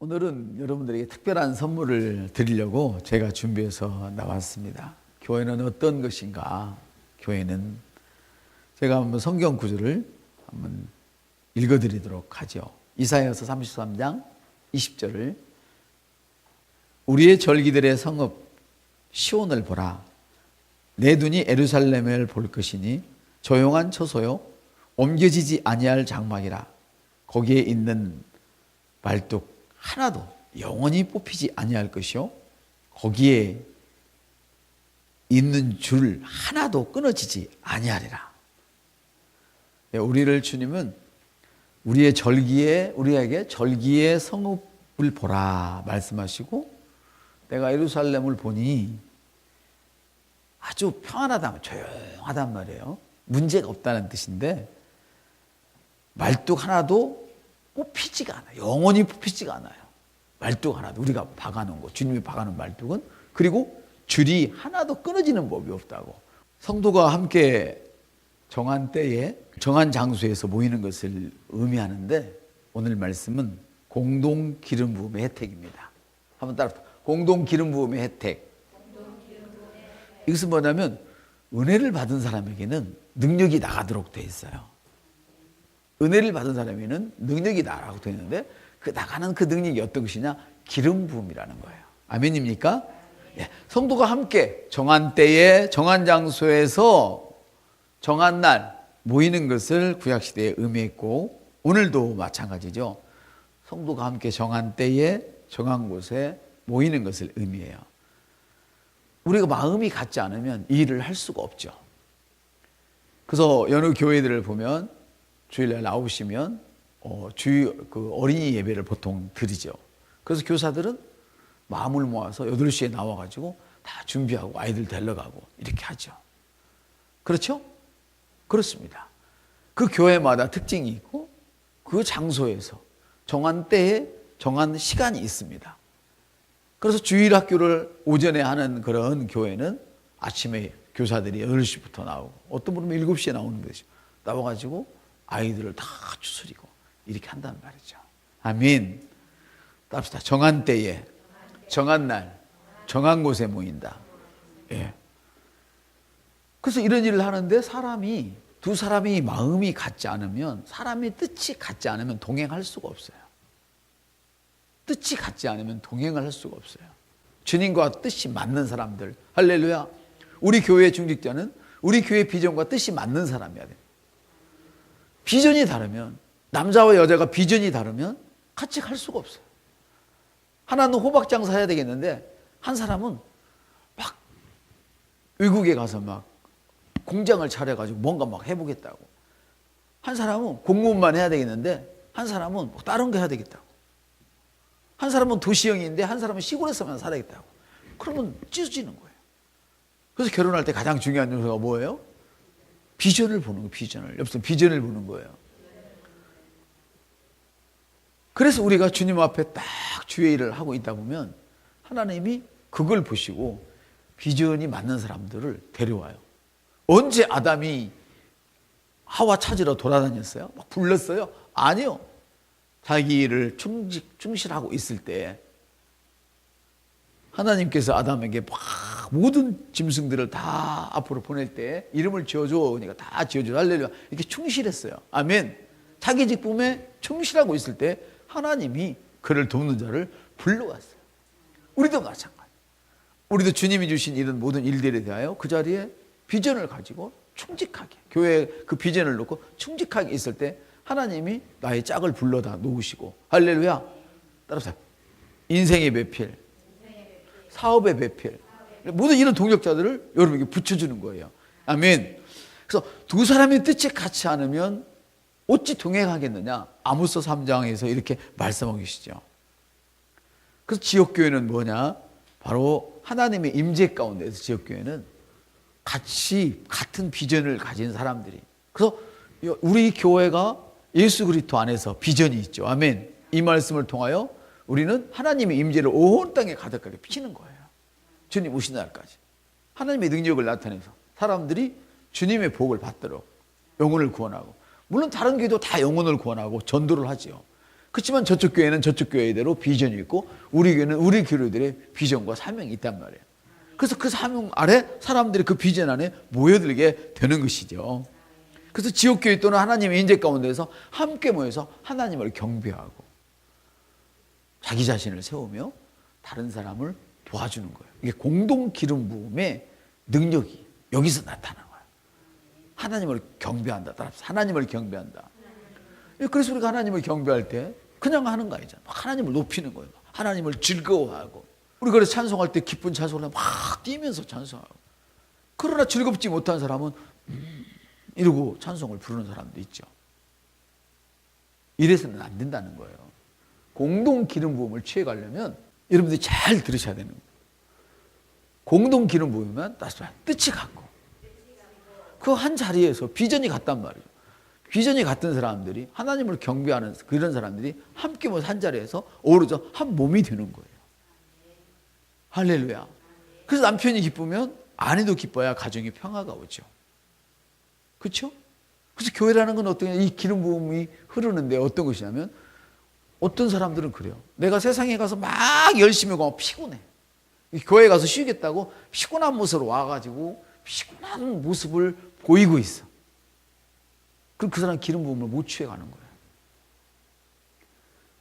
오늘은 여러분들에게 특별한 선물을 드리려고 제가 준비해서 나왔습니다. 교회는 어떤 것인가? 교회는 제가 한번 성경 구절을 한번 읽어드리도록 하죠. 이사야서 33장 20절을 우리의 절기들의 성읍 시온을 보라. 내 눈이 예루살렘을 볼 것이니 조용한 처소요 옮겨지지 아니할 장막이라. 거기에 있는 말뚝 하나도 영원히 뽑히지 아니할 것이요 거기에 있는 줄 하나도 끊어지지 아니하리라. 우리를 주님은 우리에게 절기의 성읍을 보라 말씀하시고, 내가 예루살렘을 보니 아주 평안하다, 조용하단 말이에요. 문제가 없다는 뜻인데 말뚝 하나도 뽑히지가 않아요. 영원히 뽑히지가 않아요. 말뚝 하나도, 우리가 박아놓은 거, 주님이 박아놓은 말뚝은, 그리고 줄이 하나도 끊어지는 법이 없다고. 성도가 함께 정한 때에 정한 장소에서 모이는 것을 의미하는데, 오늘 말씀은 공동 기름 부음의 혜택입니다. 한번 따라, 공동 기름 부음의 혜택. 이것은 뭐냐면 은혜를 받은 사람에게는 능력이 나가도록 되어 있어요. 은혜를 받은 사람에게는 능력이 나가도록 되어 있는데, 그 나가는 그 능력이 어떤 것이냐? 기름 부음이라는 거예요. 아멘입니까? 예, 성도가 함께 정한 때에 정한 장소에서 정한 날 모이는 것을 구약시대에 의미했고, 오늘도 마찬가지죠. 성도가 함께 정한 때에 정한 곳에 모이는 것을 의미해요. 우리가 마음이 같지 않으면 이 일을 할 수가 없죠. 그래서 여느 교회들을 보면 주일날 나오시면 어린이 예배를 보통 드리죠. 그래서 교사들은 마음을 모아서 8시에 나와가지고 다 준비하고 아이들 데려가고 이렇게 하죠. 그렇죠? 그렇습니다. 그 교회마다 특징이 있고 그 장소에서 정한 때에 정한 시간이 있습니다. 그래서 주일 학교를 오전에 하는 그런 교회는 아침에 교사들이 8시부터 나오고, 어떤 분은 7시에 나오는 거죠. 나와가지고 아이들을 다 추스리고 이렇게 한단 말이죠. 아멘. 따릅시다. 정한 때에 정한 날 정한 곳에 모인다. 예. 그래서 이런 일을 하는데 두 사람이 마음이 같지 않으면, 사람의 뜻이 같지 않으면 동행할 수가 없어요. 뜻이 같지 않으면 동행을 할 수가 없어요. 주님과 뜻이 맞는 사람들, 할렐루야. 우리 교회의 중직자는 우리 교회 비전과 뜻이 맞는 사람이어야 돼요. 비전이 다르면, 남자와 여자가 비전이 다르면 같이 갈 수가 없어요. 하나는 호박 장사해야 되겠는데 한 사람은 막 외국에 가서 막 공장을 차려가지고 뭔가 막 해보겠다고. 한 사람은 공무원만 해야 되겠는데 한 사람은 뭐 다른 거 해야 되겠다고. 한 사람은 도시형인데 한 사람은 시골에서만 살아야겠다고. 그러면 찢어지는 거예요. 그래서 결혼할 때 가장 중요한 요소가 뭐예요? 비전을 보는 거예요. 비전을. 옆에서 비전을 보는 거예요. 그래서 우리가 주님 앞에 딱 주의 일을 하고 있다 보면 하나님이 그걸 보시고 비전이 맞는 사람들을 데려와요. 언제 아담이 하와 찾으러 돌아다녔어요? 막 불렀어요? 아니요. 자기 일을 충실하고 있을 때 하나님께서 아담에게 막 모든 짐승들을 다 앞으로 보낼 때 이름을 지어줘. 그러니까 다 지어줘. 할렐루야. 이렇게 충실했어요. 아멘. 자기 직분에 충실하고 있을 때 하나님이 그를 돕는 자를 불러왔어요. 우리도 마찬가지. 우리도 주님이 주신 이런 모든 일들에 대하여 그 자리에 비전을 가지고 충직하게, 교회에 그 비전을 놓고 충직하게 있을 때 하나님이 나의 짝을 불러다 놓으시고, 할렐루야. 따라서 인생의 배필, 사업의 배필, 모든 이런 동력자들을 여러분에게 붙여주는 거예요. 아멘. 그래서 두 사람의 뜻이 같지 않으면 어찌 동행하겠느냐? 아모스 3장에서 이렇게 말씀하고 계시죠. 그래서 지역교회는 뭐냐? 바로 하나님의 임재 가운데서 지역교회는 같은 비전을 가진 사람들이. 그래서 우리 교회가 예수 그리스도 안에서 비전이 있죠. 아멘. 이 말씀을 통하여 우리는 하나님의 임재를 온 땅에 가득하게 피치는 거예요. 주님 오신 날까지. 하나님의 능력을 나타내서 사람들이 주님의 복을 받도록 영혼을 구원하고, 물론 다른 교회도 다 영혼을 구원하고 전도를 하지요. 그렇지만 저쪽 교회는 저쪽 교회대로 비전이 있고 우리 교회는 우리 교회들의 비전과 사명이 있단 말이에요. 그래서 그 사명 아래 사람들이 그 비전 안에 모여들게 되는 것이죠. 그래서 지역교회 또는 하나님의 인재 가운데서 함께 모여서 하나님을 경배하고 자기 자신을 세우며 다른 사람을 도와주는 거예요. 이게 공동 기름 부음의 능력이 여기서 나타나는 거예요. 하나님을 경배한다. 따라서 하나님을 경배한다. 그래서 우리가 하나님을 경배할 때 그냥 하는 거 아니잖아요. 하나님을 높이는 거예요. 하나님을 즐거워하고. 우리 그래서 찬송할 때 기쁜 찬송을 막 뛰면서 찬송하고. 그러나 즐겁지 못한 사람은 이러고 찬송을 부르는 사람도 있죠. 이래서는 안 된다는 거예요. 공동 기름 부음을 취해가려면 여러분들이 잘 들으셔야 되는 거예요. 공동 기름 부으면 뜻이 같고 그 한 자리에서 비전이 같단 말이에요. 비전이 같은 사람들이 하나님을 경배하는 그런 사람들이 함께 모여서 한 자리에서 어우러져 한 몸이 되는 거예요. 할렐루야. 그래서 남편이 기쁘면 아내도 기뻐야 가정에 평화가 오죠. 그렇죠? 그래서 교회라는 건 어떤 이 기름 부음이 흐르는데 어떤 것이냐면 어떤 사람들은 그래요. 내가 세상에 가서 막 열심히 하고 피곤해. 교회 가서 쉬겠다고 피곤한 모습으로 와가지고 피곤한 모습을 보이고 있어. 그럼 그 사람 기름 부음을 못 취해가는 거예요.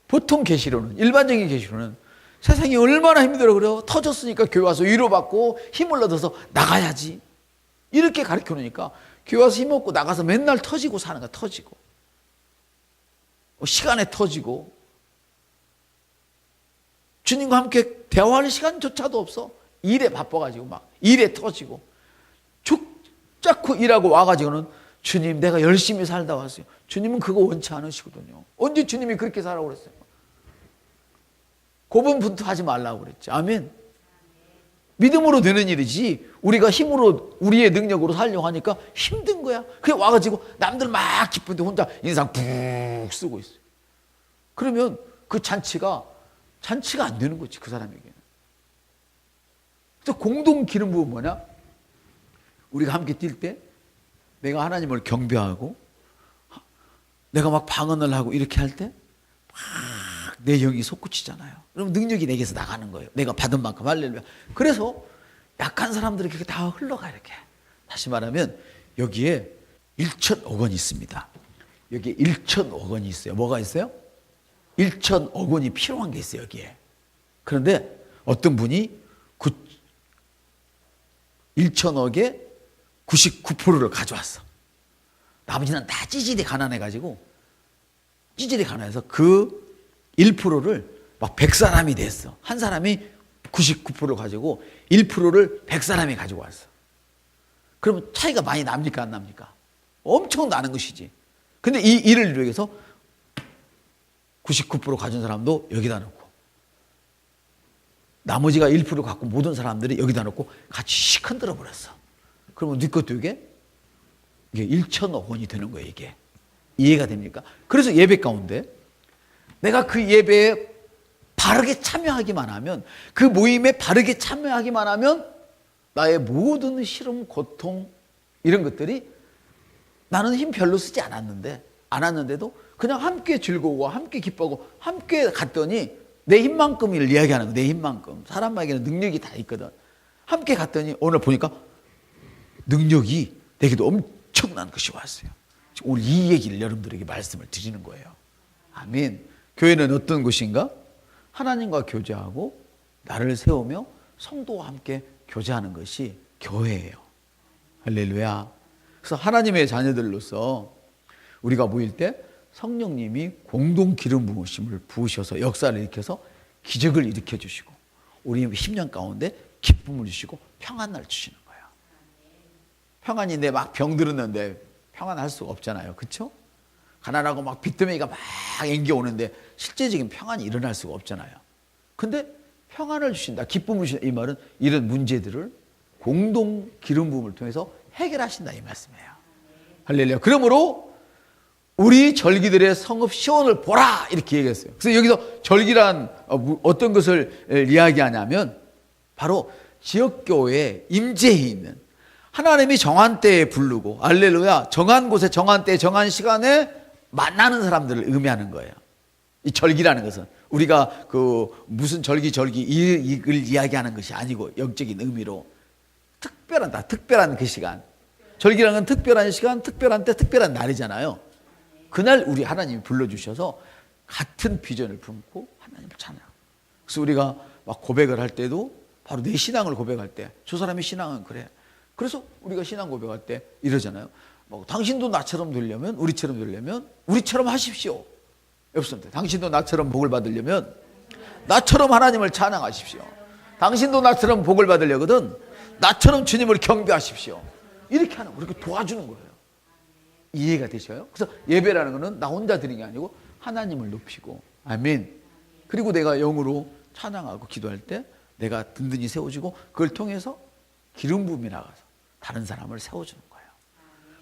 보통 계시로는, 일반적인 계시로는 세상이 얼마나 힘들어 그래요. 터졌으니까 교회 와서 위로받고 힘을 얻어서 나가야지. 이렇게 가르쳐 놓으니까 교회 와서 힘 얻고 나가서 맨날 터지고 사는 거야. 터지고. 시간에 터지고. 주님과 함께 대화할 시간조차도 없어. 일에 바빠가지고 막 일에 터지고. 죽자꾸 일하고 와가지고는 주님 내가 열심히 살다 왔어요. 주님은 그거 원치 않으시거든요. 언제 주님이 그렇게 살라고 그랬어요? 고분분투하지 말라고 그랬지. 아멘. 믿음으로 되는 일이지 우리가 힘으로 우리의 능력으로 살려고 하니까 힘든 거야. 그래 와가지고 남들 막 기쁜데 혼자 인상 푹 쓰고 있어요. 그러면 그 잔치가 안 되는 거지 그 사람에게는. 그래서 공동 기름 부음은 뭐냐? 우리가 함께 뛸 때 내가 하나님을 경배하고 내가 막 방언을 하고 이렇게 할 때 막 내 영이 솟구치잖아요. 그럼 능력이 내게서 나가는 거예요. 내가 받은 만큼 할렐루야. 그래서 약한 사람들이 그렇게 다 흘러가 이렇게. 다시 말하면 여기에 1,000억 원이 있습니다. 여기에 1,000억 원이 있어요. 뭐가 있어요? 1,000억 원이 필요한 게 있어요. 여기에. 그런데 어떤 분이 1,000억에 99%를 가져왔어. 나머지는 다 찌질이 가난해가지고 찌질이 가난해서 그 1%를 막 100사람이 됐어. 한 사람이 99%를 가지고 1%를 100사람이 가지고 왔어. 그러면 차이가 많이 납니까? 안 납니까? 엄청 나는 것이지. 근데 이 일을 이루기 위해서 99% 가진 사람도 여기다 놓고 나머지가 1% 갖고 모든 사람들이 여기다 놓고 같이 씩 흔들어 버렸어. 그러면 네 것도 이게 1,000억 원이 되는 거예요. 이게 이해가 됩니까? 그래서 예배 가운데 내가 그 예배에 바르게 참여하기만 하면 그 모임에 바르게 참여하기만 하면 나의 모든 시름 고통 이런 것들이 나는 힘 별로 쓰지 않았는데도 그냥 함께 즐거워 함께 기뻐하고 함께 갔더니 내 힘만큼을 이야기하는 거야. 내 힘만큼. 사람에게는 능력이 다 있거든. 함께 갔더니 오늘 보니까 능력이 내게도 엄청난 것이 왔어요. 오늘 이 얘기를 여러분들에게 말씀을 드리는 거예요. 아멘. 교회는 어떤 곳인가? 하나님과 교제하고 나를 세우며 성도와 함께 교제하는 것이 교회예요. 할렐루야. 그래서 하나님의 자녀들로서 우리가 모일 때 성령님이 공동 기름 부으심을 부으셔서 역사를 일으켜서 기적을 일으켜 주시고 우리 심령 가운데 기쁨을 주시고 평안을 주시는 거예요. 평안이 내 막 병들었는데 평안할 수가 없잖아요. 그렇죠? 가난하고 막 빚더미가 막 앵겨오는데 실제적인 평안이 일어날 수가 없잖아요. 근데 평안을 주신다, 기쁨을 주신다, 이 말은 이런 문제들을 공동 기름 부음을 통해서 해결하신다 이 말씀이에요. 할렐루야. 그러므로 우리 절기들의 성읍 시온을 보라 이렇게 얘기했어요. 그래서 여기서 절기란 어떤 것을 이야기하냐면 바로 지역교회에 임재해 있는 하나님이 정한 때에 부르고 할렐루야 정한 곳에 정한 때에 정한 시간에 만나는 사람들을 의미하는 거예요. 이 절기라는 것은 우리가 그 무슨 절기 이걸 이야기하는 것이 아니고 영적인 의미로 특별한 그 시간. 절기라는 건 특별한 시간, 특별한 때, 특별한 날이잖아요. 그날 우리 하나님이 불러주셔서 같은 비전을 품고 하나님을 찬양. 그래서 우리가 막 고백을 할 때도 바로 내 신앙을 고백할 때 저 사람의 신앙은 그래. 그래서 우리가 신앙 고백할 때 이러잖아요. 뭐 당신도 나처럼 되려면 우리처럼 하십시오. 없습니다. 당신도 나처럼 복을 받으려면 나처럼 하나님을 찬양하십시오. 당신도 나처럼 복을 받으려거든 나처럼 주님을 경배하십시오. 이렇게 하는 거예요. 이렇게 도와주는 거예요. 이해가 되셔요? 그래서 예배라는 것은 나 혼자 드리는 게 아니고 하나님을 높이고 아멘. 그리고 내가 영으로 찬양하고 기도할 때 내가 든든히 세워지고 그걸 통해서 기름 부음이 나가서 다른 사람을 세워주는 거예요.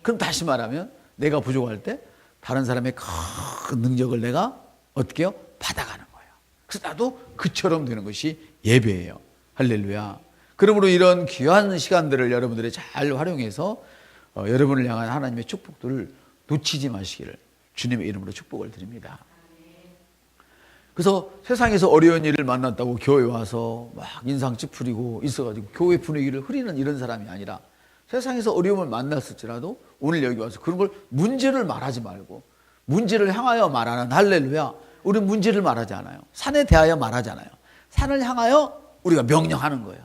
그럼 다시 말하면 내가 부족할 때 다른 사람의 큰 능력을 내가 어떻게 해요? 받아가는 거예요. 그래서 나도 그처럼 되는 것이 예배예요. 할렐루야. 그러므로 이런 귀한 시간들을 여러분들이 잘 활용해서 여러분을 향한 하나님의 축복들을 놓치지 마시기를 주님의 이름으로 축복을 드립니다. 그래서 세상에서 어려운 일을 만났다고 교회 와서 막 인상 찌푸리고 있어가지고 교회 분위기를 흐리는 이런 사람이 아니라 세상에서 어려움을 만났을지라도 오늘 여기 와서 그런 걸 문제를 말하지 말고 문제를 향하여 말하는 할렐루야. 우리는 문제를 말하지 않아요. 산에 대하여 말하지 않아요. 산을 향하여 우리가 명령하는 거예요.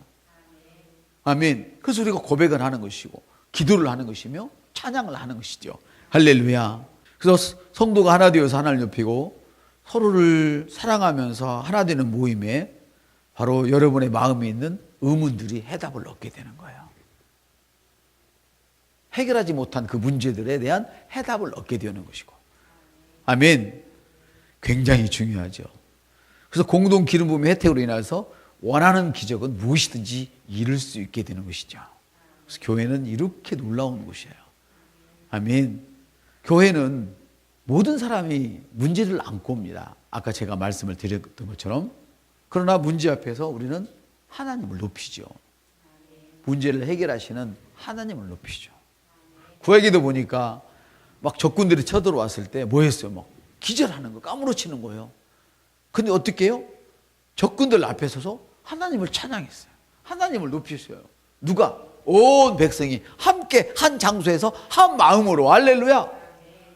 아멘. 그래서 우리가 고백을 하는 것이고 기도를 하는 것이며 찬양을 하는 것이죠. 할렐루야. 그래서 성도가 하나 되어서 하나를 높이고 서로를 사랑하면서 하나 되는 모임에 바로 여러분의 마음에 있는 의문들이 해답을 얻게 되는 거예요. 해결하지 못한 그 문제들에 대한 해답을 얻게 되는 것이고 아멘. 굉장히 중요하죠. 그래서 공동 기름 부음의 혜택으로 인해서 원하는 기적은 무엇이든지 이룰 수 있게 되는 것이죠. 그래서 교회는 이렇게 놀라운 곳이에요. 아멘. 교회는 모든 사람이 문제를 안고 옵니다. 아까 제가 말씀을 드렸던 것처럼. 그러나 문제 앞에서 우리는 하나님을 높이죠. 문제를 해결하시는 하나님을 높이죠. 구약에도 보니까 막 적군들이 쳐들어왔을 때 뭐 했어요? 막 기절하는 거, 까무러치는 거예요. 근데 어떻게 해요? 적군들 앞에 서서 하나님을 찬양했어요. 하나님을 높이셨어요. 누가? 온 백성이 함께 한 장소에서 한 마음으로 할렐루야.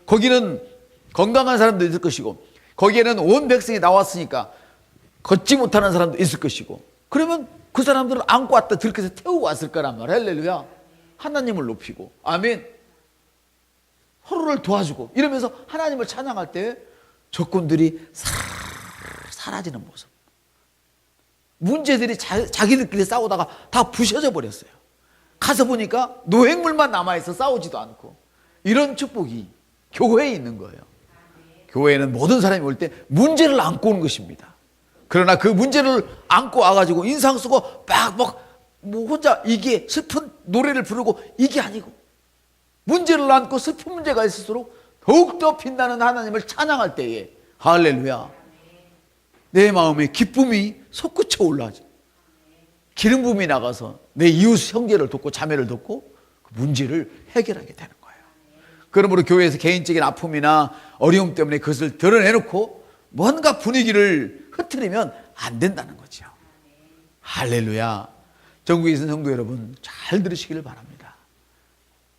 거기는 건강한 사람도 있을 것이고 거기에는 온 백성이 나왔으니까 걷지 못하는 사람도 있을 것이고 그러면 그 사람들을 안고 왔다 들켜서 태우고 왔을 거란 말이야. 할렐루야. 하나님을 높이고 아멘. 서로를 도와주고 이러면서 하나님을 찬양할 때 적군들이 사라지는 모습. 문제들이 자기들끼리 싸우다가 다 부셔져 버렸어요. 가서 보니까 노획물만 남아있어. 싸우지도 않고. 이런 축복이 교회에 있는 거예요. 교회에는 모든 사람이 올 때 문제를 안고 오는 것입니다. 그러나 그 문제를 안고 와가지고 인상 쓰고 뭐 혼자 이게 슬픈 노래를 부르고 이게 아니고 문제를 안고 슬픈 문제가 있을수록 더욱더 빛나는 하나님을 찬양할 때에 할렐루야. 내 마음에 기쁨이 솟구쳐 올라가죠. 기름 부음이 나가서 내 이웃 형제를 돕고 자매를 돕고 그 문제를 해결하게 되는 거예요. 그러므로 교회에서 개인적인 아픔이나 어려움 때문에 그것을 드러내놓고 뭔가 분위기를 흐트리면 안 된다는 거죠. 할렐루야. 전국에 있는 성도 여러분 잘 들으시기를 바랍니다.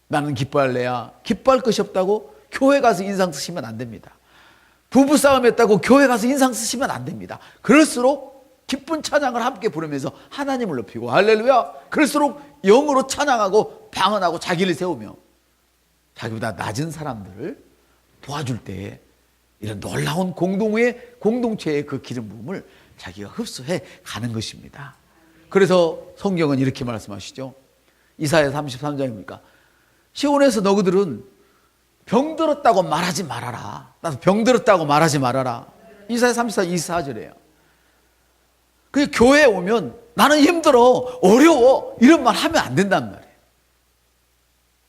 나는 기뻐할래야 기뻐할 것이 없다고 교회 가서 인상 쓰시면 안 됩니다. 부부싸움 했다고 교회 가서 인상 쓰시면 안 됩니다. 그럴수록 기쁜 찬양을 함께 부르면서 하나님을 높이고 할렐루야. 그럴수록 영으로 찬양하고 방언하고 자기를 세우며 자기보다 낮은 사람들을 도와줄 때에 이런 놀라운 공동체의 그 기름 부음을 자기가 흡수해 가는 것입니다. 그래서 성경은 이렇게 말씀하시죠. 이사야 33장입니까? 시온에서 너희들은 병들었다고 말하지 말아라. 나도 병들었다고 말하지 말아라. 이사야 34, 24절이에요. 그 교회에 오면 나는 힘들어, 어려워 이런 말 하면 안 된단 말이에요.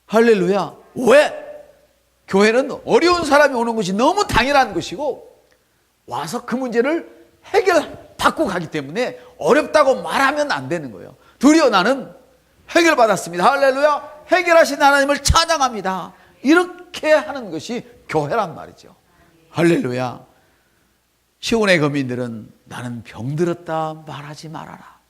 할렐루야. 왜? 교회는 어려운 사람이 오는 것이 너무 당연한 것이고 와서 그 문제를 해결받고 가기 때문에 어렵다고 말하면 안 되는 거예요. 드디어 나는 해결받았습니다. 할렐루야. 해결하신 하나님을 찬양합니다. 이렇게 하는 것이 교회란 말이죠. 할렐루야. 시온의 거민들은 나는 병들었다 말하지 말아라.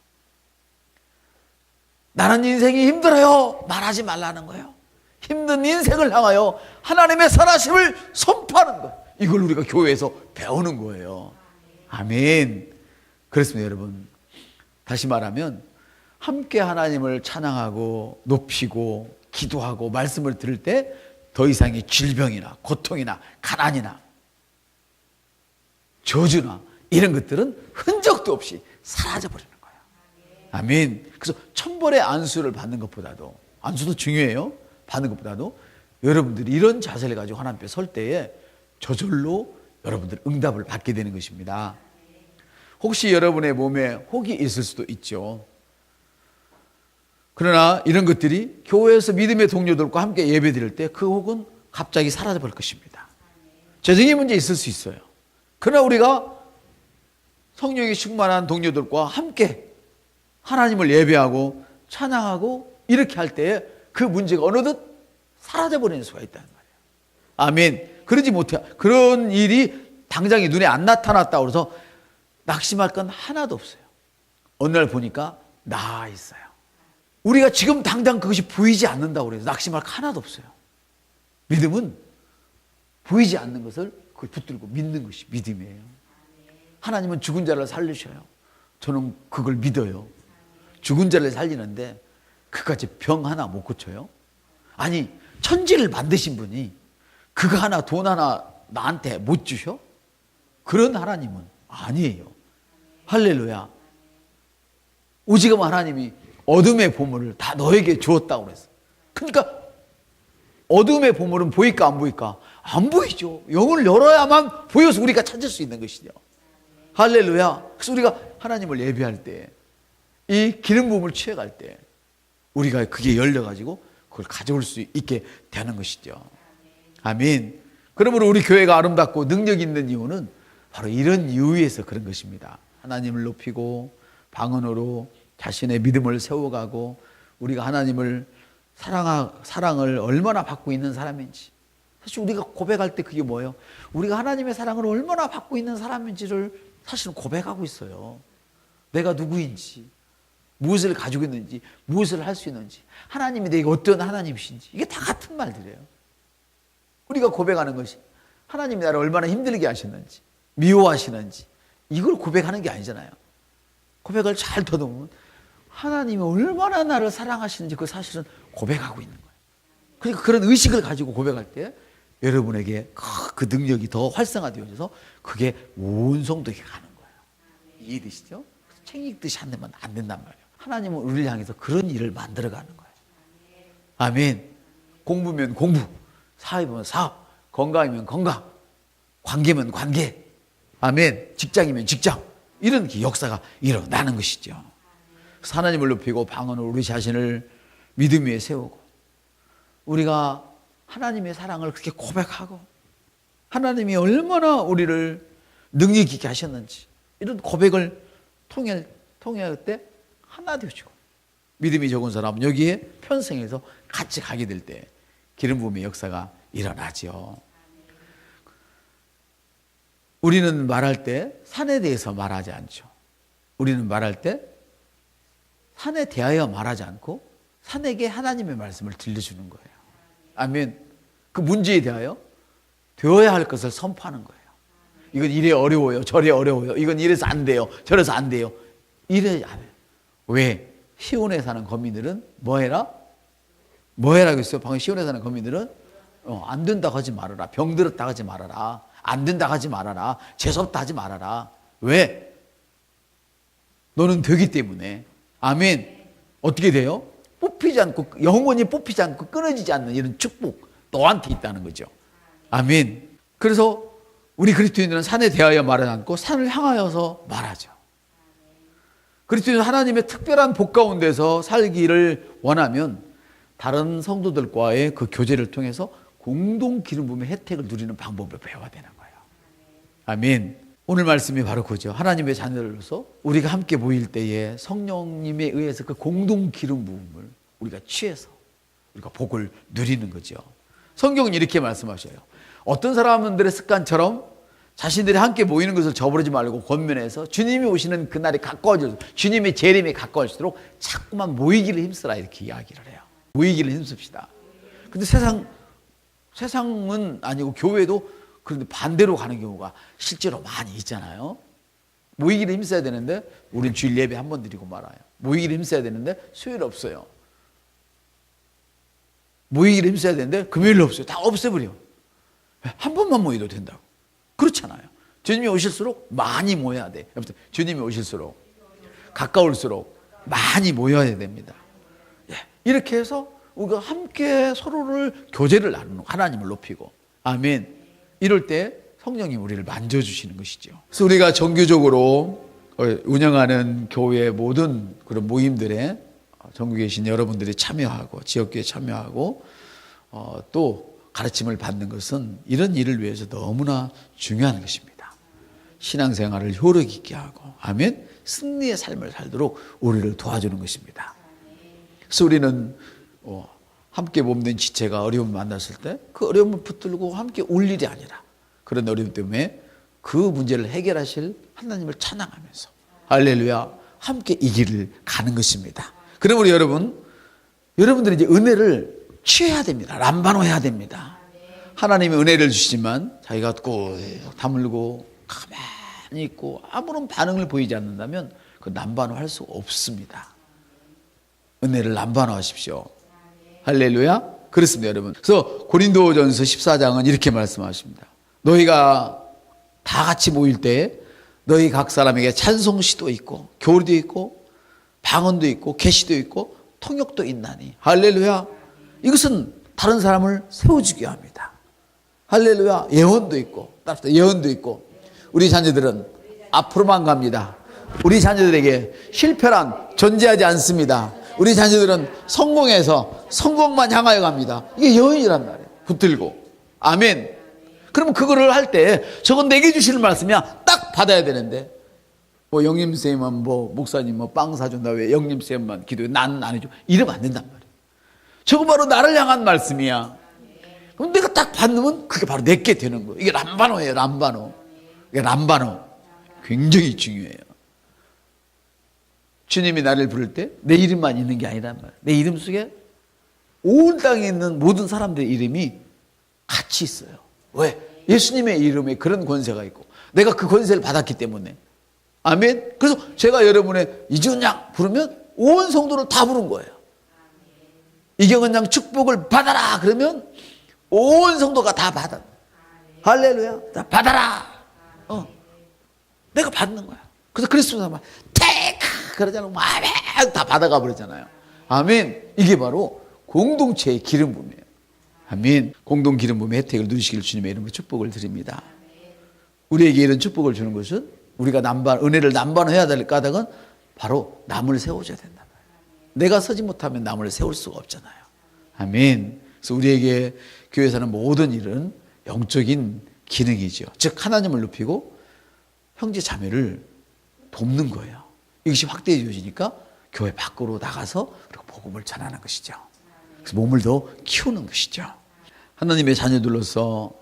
나는 인생이 힘들어요 말하지 말라는 거예요. 힘든 인생을 향하여 하나님의 선하심을 선포하는 것, 이걸 우리가 교회에서 배우는 거예요. 아멘. 그렇습니다. 여러분, 다시 말하면 함께 하나님을 찬양하고 높이고 기도하고 말씀을 들을 때 더 이상의 질병이나 고통이나 가난이나 저주나 이런 것들은 흔적도 없이 사라져버리는 거예요. 아멘. 그래서 천벌의 안수를 받는 것보다도, 안수도 중요해요, 받는 것보다도 여러분들이 이런 자세를 가지고 하나님 앞에 설 때에 저절로 여러분들 응답을 받게 되는 것입니다. 혹시 여러분의 몸에 혹이 있을 수도 있죠. 그러나 이런 것들이 교회에서 믿음의 동료들과 함께 예배 드릴 때 그 혹은 갑자기 사라져 버릴 것입니다. 재정의 문제 있을 수 있어요. 그러나 우리가 성령이 충만한 동료들과 함께 하나님을 예배하고 찬양하고 이렇게 할 때에 그 문제가 어느덧 사라져 버리는 수가 있다는 말이에요. 아멘. 그러지 못해, 그런 일이 당장에 눈에 안 나타났다고 해서 낙심할 건 하나도 없어요. 어느 날 보니까 나아 있어요. 우리가 지금 당장 그것이 보이지 않는다고 해서 낙심할 거 하나도 없어요. 믿음은 보이지 않는 것을 그걸 붙들고 믿는 것이 믿음이에요. 하나님은 죽은 자를 살리셔요. 저는 그걸 믿어요. 죽은 자를 살리는데 그까지 병 하나 못 고쳐요? 아니, 천지를 만드신 분이 그거 하나 돈 하나 나한테 못 주셔? 그런 하나님은 아니에요. 할렐루야. 오직은 하나님이 어둠의 보물을 다 너에게 주었다고 그랬어. 그러니까 어둠의 보물은 보일까 안 보일까? 안 보이죠. 영을 열어야만 보여서 우리가 찾을 수 있는 것이죠. 할렐루야. 그래서 우리가 하나님을 예배할 때, 이 기름 부음을 취해갈 때 우리가 그게 열려가지고 그걸 가져올 수 있게 되는 것이죠. 아멘. 그러므로 우리 교회가 아름답고 능력 있는 이유는 바로 이런 이유에서 그런 것입니다. 하나님을 높이고 방언으로 자신의 믿음을 세워가고 우리가 하나님을 사랑을 얼마나 받고 있는 사람인지, 사실 우리가 고백할 때 그게 뭐예요? 우리가 하나님의 사랑을 얼마나 받고 있는 사람인지를 사실은 고백하고 있어요. 내가 누구인지, 무엇을 가지고 있는지, 무엇을 할 수 있는지, 하나님이 내게 어떤 하나님이신지, 이게 다 같은 말들이에요. 우리가 고백하는 것이 하나님이 나를 얼마나 힘들게 하셨는지, 미워하시는지, 이걸 고백하는 게 아니잖아요. 고백을 잘 더듬으면 하나님이 얼마나 나를 사랑하시는지 그 사실은 고백하고 있는 거예요. 그러니까 그런 의식을 가지고 고백할 때 여러분에게 그 능력이 더 활성화되어져서 그게 온 성도에게 가는 거예요. 이해되시죠? 책 읽듯이 한다면 안 된단 말이에요. 하나님은 우리를 향해서 그런 일을 만들어가는 거예요. 아멘. 공부면 공부, 사업이면 사업, 건강이면 건강, 관계면 관계, 아멘. 직장이면 직장, 이런 역사가 일어나는 것이죠. 하나님을 높이고 방언으로 우리 자신을 믿음 위에 세우고 우리가 하나님의 사랑을 그렇게 고백하고 하나님이 얼마나 우리를 능력 있게 하셨는지 이런 고백을 통할 때 하나 되어지고 믿음이 적은 사람은 여기에 편성해서 같이 가게 될 때 기름 부음의 역사가 일어나죠. 우리는 말할 때 산에 대해서 말하지 않죠. 우리는 말할 때 산에 대하여 말하지 않고 산에게 하나님의 말씀을 들려주는 거예요. 아멘. 그 문제에 대하여 되어야 할 것을 선포하는 거예요. 이건 이래 어려워요. 저래 어려워요. 이건 이래서 안 돼요. 저래서 안 돼요. 이래 안 해요. 왜? 시온에 사는 거민들은 뭐해라? 뭐해라고 했어요? 방금 시온에 사는 거민들은 안 된다고 하지 말아라. 병들었다 하지 말아라. 안 된다고 하지 말아라. 재수없다 하지 말아라. 왜? 너는 되기 때문에. 아멘. 어떻게 돼요? 뽑히지 않고 영원히 뽑히지 않고 끊어지지 않는 이런 축복 너한테 있다는 거죠. 아멘. 그래서 우리 그리스도인들은 산에 대하여 말하지 않고 산을 향하여서 말하죠. 그리스도인은 하나님의 특별한 복 가운데서 살기를 원하면 다른 성도들과의 그 교제를 통해서 공동 기름 부음의 혜택을 누리는 방법을 배워야 되는 거예요. 아멘. 오늘 말씀이 바로 그죠. 하나님의 자녀로서 우리가 함께 모일 때에 성령님에 의해서 그 공동 기름 부음을 우리가 취해서 우리가 복을 누리는 거죠. 성경은 이렇게 말씀하셔요. 어떤 사람들의 습관처럼 자신들이 함께 모이는 것을 저버리지 말고 권면해서 주님이 오시는 그날이 가까워질수록, 주님의 재림이 가까워질수록 자꾸만 모이기를 힘쓰라, 이렇게 이야기를 해요. 모이기를 힘씁시다. 근데 세상은 아니고 교회도 그런데 반대로 가는 경우가 실제로 많이 있잖아요. 모이기를 힘써야 되는데 우린 주일 예배 한 번 드리고 말아요. 모이기를 힘써야 되는데 수요일 없어요. 모이기를 힘써야 되는데 금요일 없어요. 다 없애버려. 한 번만 모여도 된다고. 그렇잖아요. 주님이 오실수록 많이 모여야 돼. 주님이 오실수록, 가까울수록 많이 모여야 됩니다. 이렇게 해서 우리가 함께 서로를 교제를 나누는, 하나님을 높이고, 아멘. 이럴 때 성령님 우리를 만져주시는 것이죠. 그래서 우리가 정규적으로 운영하는 교회 모든 그런 모임들에 전국에 계신 여러분들이 참여하고, 지역교회 참여하고, 또 가르침을 받는 것은 이런 일을 위해서 너무나 중요한 것입니다. 신앙생활을 효력 있게 하고, 아멘, 승리의 삶을 살도록 우리를 도와주는 것입니다. 그래서 우리는 함께 몸된 지체가 어려움을 만났을 때 그 어려움을 붙들고 함께 울 일이 아니라, 그런 어려움 때문에 그 문제를 해결하실 하나님을 찬양하면서 할렐루야 함께 이 길을 가는 것입니다. 그러므로 여러분들이 이제 은혜를 취해야 됩니다. 람바노해야 됩니다. 하나님이 은혜를 주시지만 자기가 꼭 다물고 가만히 있고 아무런 반응을 보이지 않는다면 그 람바노할 수 없습니다. 은혜를 람바노하십시오. 할렐루야. 그렇습니다, 여러분. 그래서 고린도전서 14장은 이렇게 말씀하십니다. 너희가 다 같이 모일 때 너희 각 사람에게 찬송시도 있고 교리도 있고 방언도 있고 계시도 있고 통역도 있나니. 할렐루야. 이것은 다른 사람을 세워주게 합니다. 할렐루야. 예언도 있고, 따라서 예언도 있고. 우리 자녀들은 앞으로만 갑니다. 우리 자녀들에게 실패란 존재하지 않습니다. 우리 자녀들은 성공해서 성공만 향하여 갑니다. 이게 예언이란 말이에요. 붙들고. 아멘. 그러면 그거를 할 때 저건 내게 주시는 말씀이야. 딱 받아야 되는데, 뭐 영림쌤은 뭐 목사님 뭐 빵 사준다, 왜 영림쌤만 기도해, 나는 안 해줘, 이러면 안 된단 말이에요. 저거 바로 나를 향한 말씀이야. 그럼 내가 딱 받으면 그게 바로 내게 되는 거예요. 이게 람바노예요. 람바노. 이게 람바노. 굉장히 중요해요. 주님이 나를 부를 때 내 이름만 있는 게 아니란 말이에요. 내 이름 속에 온 땅에 있는 모든 사람들의 이름이 같이 있어요. 왜? 예수님의 이름에 그런 권세가 있고 내가 그 권세를 받았기 때문에. 아멘. 그래서 제가 여러분의 이지훈 양 부르면 온 성도를 다 부른 거예요. 이경은 양 축복을 받아라 그러면 온 성도가 다 받아. 할렐루야. 다 받아라. 내가 받는 거야. 그래서 그리스도가 막 테이크 그러잖아요. 아멘 다 받아가 버리잖아요. 아멘. 이게 바로 공동체의 기름 부음이에요. 아멘. 공동 기름 부음의 혜택을 누리시길 주님의 이름으로 축복을 드립니다. 우리에게 이런 축복을 주는 것은 우리가 은혜를 남반해야 될 까닭은 바로 남을 세워줘야 된다. 내가 서지 못하면 남을 세울 수가 없잖아요. 아멘. 그래서 우리에게 교회에서 하는 모든 일은 영적인 기능이죠. 즉 하나님을 높이고 형제 자매를 돕는 거예요. 이것이 확대해지니까 교회 밖으로 나가서 우리가 복음을 전하는 것이죠. 그래서 몸을 더 키우는 것이죠. 하나님의 자녀들로서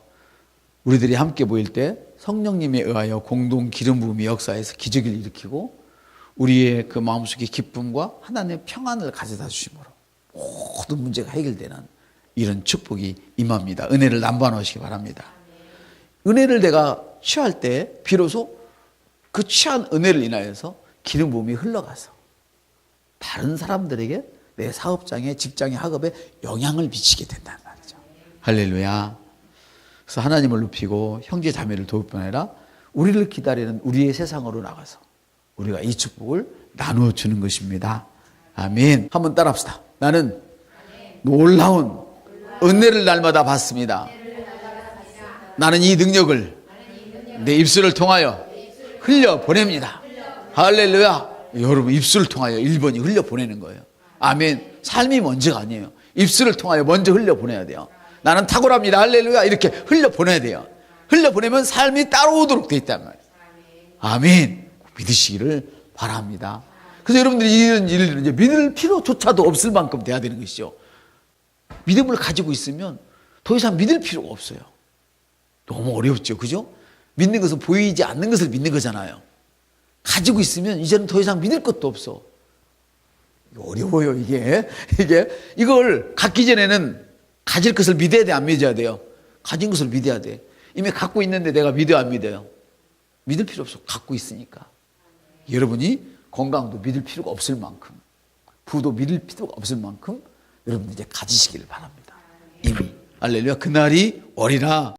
우리들이 함께 모일 때 성령님에 의하여 공동 기름 부음이 역사해서 기적을 일으키고 우리의 그 마음속의 기쁨과 하나님의 평안을 가져다 주심으로 모든 문제가 해결되는 이런 축복이 임합니다. 은혜를 남발하시기 바랍니다. 은혜를 내가 취할 때 비로소 그 취한 은혜를 인하여서 기름 부음이 흘러가서 다른 사람들에게 내 사업장에, 직장에, 학업에 영향을 미치게 된다는 말이죠. 할렐루야. 그래서 하나님을 높이고 형제 자매를 도울 뿐 아니라 우리를 기다리는 우리의 세상으로 나가서 우리가 이 축복을 나누어 주는 것입니다. 아멘. 한번 따라합시다. 나는 놀라운 은혜를 날마다 받습니다. 나는 이 능력을 내 입술을 통하여 흘려 보냅니다. 할렐루야. 여러분 입술을 통하여 1번이 흘려 보내는 거예요. 아멘. 삶이 먼저가 아니에요. 입술을 통하여 먼저 흘려 보내야 돼요. 나는 탁월합니다. 할렐루야. 이렇게 흘려 보내야 돼요. 흘려 보내면 삶이 따라오도록 돼 있단 말이에요. 아멘. 믿으시기를 바랍니다. 그래서 여러분들이 이런 일을 이제 믿을 필요조차도 없을 만큼 돼야 되는 것이죠. 믿음을 가지고 있으면 더 이상 믿을 필요가 없어요. 너무 어렵죠. 그죠? 믿는 것은 보이지 않는 것을 믿는 거잖아요. 가지고 있으면 이제는 더 이상 믿을 것도 없어. 어려워요, 이게. 이걸 갖기 전에는 가질 것을 믿어야 돼, 안 믿어야 돼요? 가진 것을 믿어야 돼. 이미 갖고 있는데 내가 믿어요, 안 믿어요? 믿을 필요 없어. 갖고 있으니까. 여러분이 건강도 믿을 필요가 없을 만큼, 부도 믿을 필요가 없을 만큼 여러분 이제 가지시기를 바랍니다. 이미. 할렐루야. 그날이 오리라.